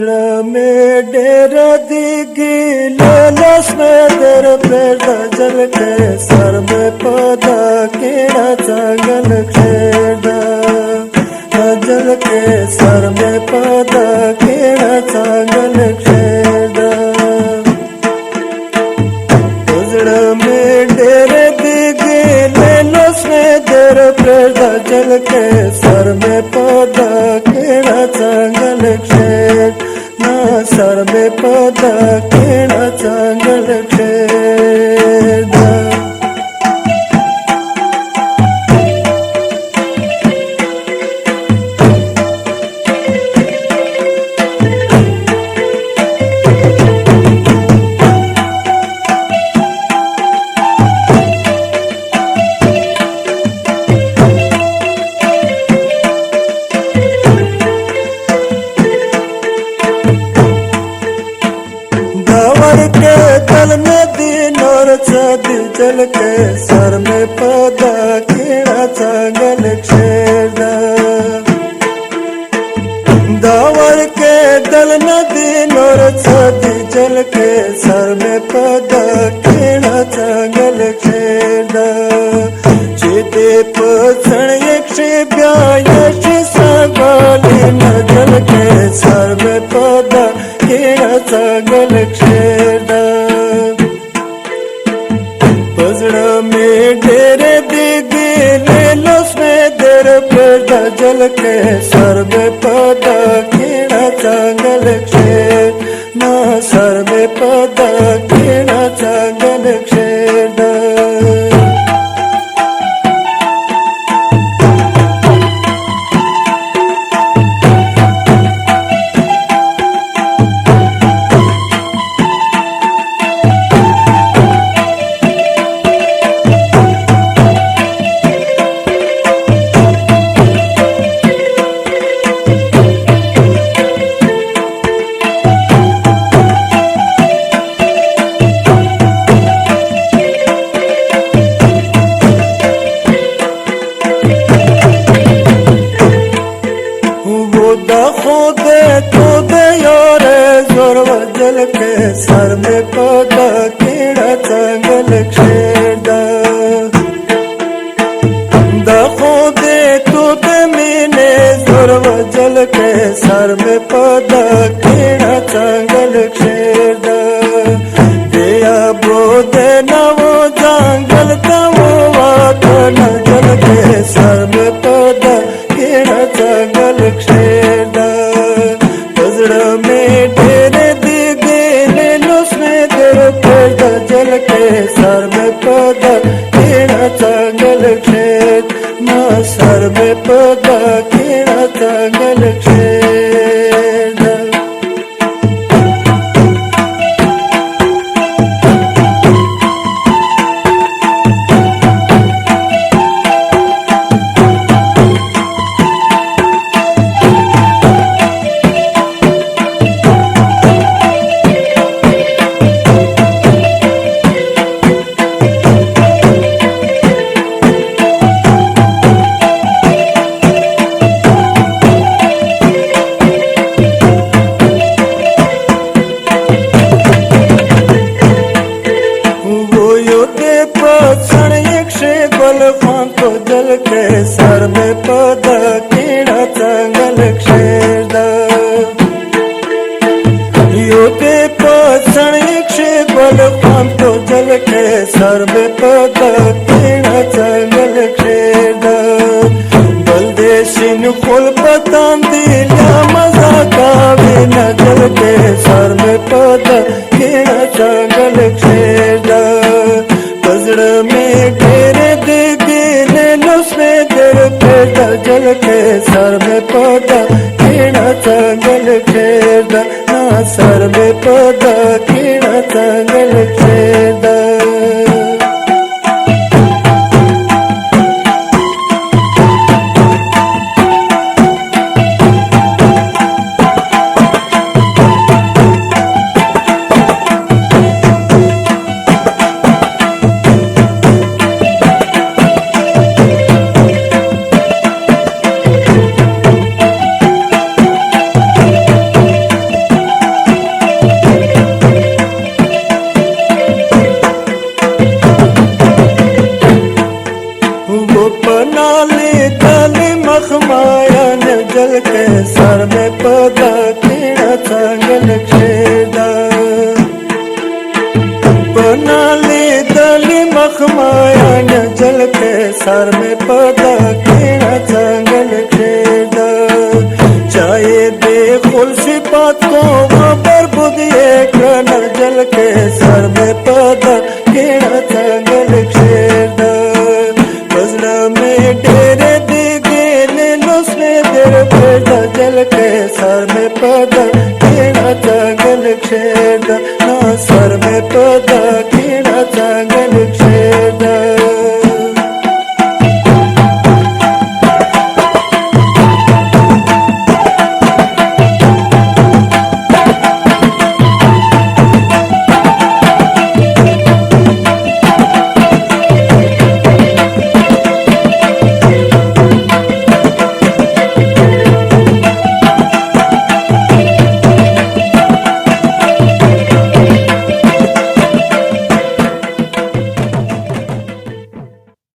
पजड़ा में डेरा दिगी ललस में दर पेड़ा जल के सर में पौधा केड़ा चांगल खेड़ा जल के सर में पौधा केड़ा चांगल खेड़ा पजड़ा में डेरा दिगी ललस में दर पेड़ा जल के सर में पौधा केड़ा चांगल खेड़ा सर में पौधा केड़ा चांगल खेड़ा के दल नदी नौर छदी जल के सर में पौधा केड़ा चांगल खेड़ा दावर के दल नदी नौर छदी जल के सर में पौधा केड़ा चांगल खेड़ा चिते पछण एक ब्यायश सगाली न जल के सर में पौधा केड़ा चांगल खेड़ा पजड़ा में डेरे दिगी लेलोस में दर पेड़ा जल के सर में पौधा केड़ा चांगल खेड़ा सर में पौधा केड़ा चांगल खेड़ा जल के सर में पौधा केड़ा चांगल खेड़ा दखो दे तो मीने जोरव जल के सर में पौधा केड़ा चांगल खेड़ा दिया बोधे न वो जंगल तवो वातन जल के सर में पौधा केड़ा चांगल खेड़ा पजड़ा में डेरे जल के सर में पौधा केड़ा चांगल खेड़ा सर में पौधा केड़ा चांगल खेड़ा जल के सर में पौधा केड़ा चांगल खेड़ा योते पछण एक बल तो जल के सर में पौधा केड़ा चांगल खेड़ा बलदेशिन फूल पतान दिला मजा कावे न जल के सर में पौधा केड़ा चांगल खेड़ा पजड़ा में घेरे दिगी में दर पेड़ा जल के सर में पौधा केड़ा चांगल खेड़ा सर में पौधा केड़ा चांगल खेड़ा जंगल खेदा बनाली दली मखमाया न जल के सर में पता केड़ा जंगल खेदा चाहे दे खुलसी बात को खबर बुदिए न जल के सर में पता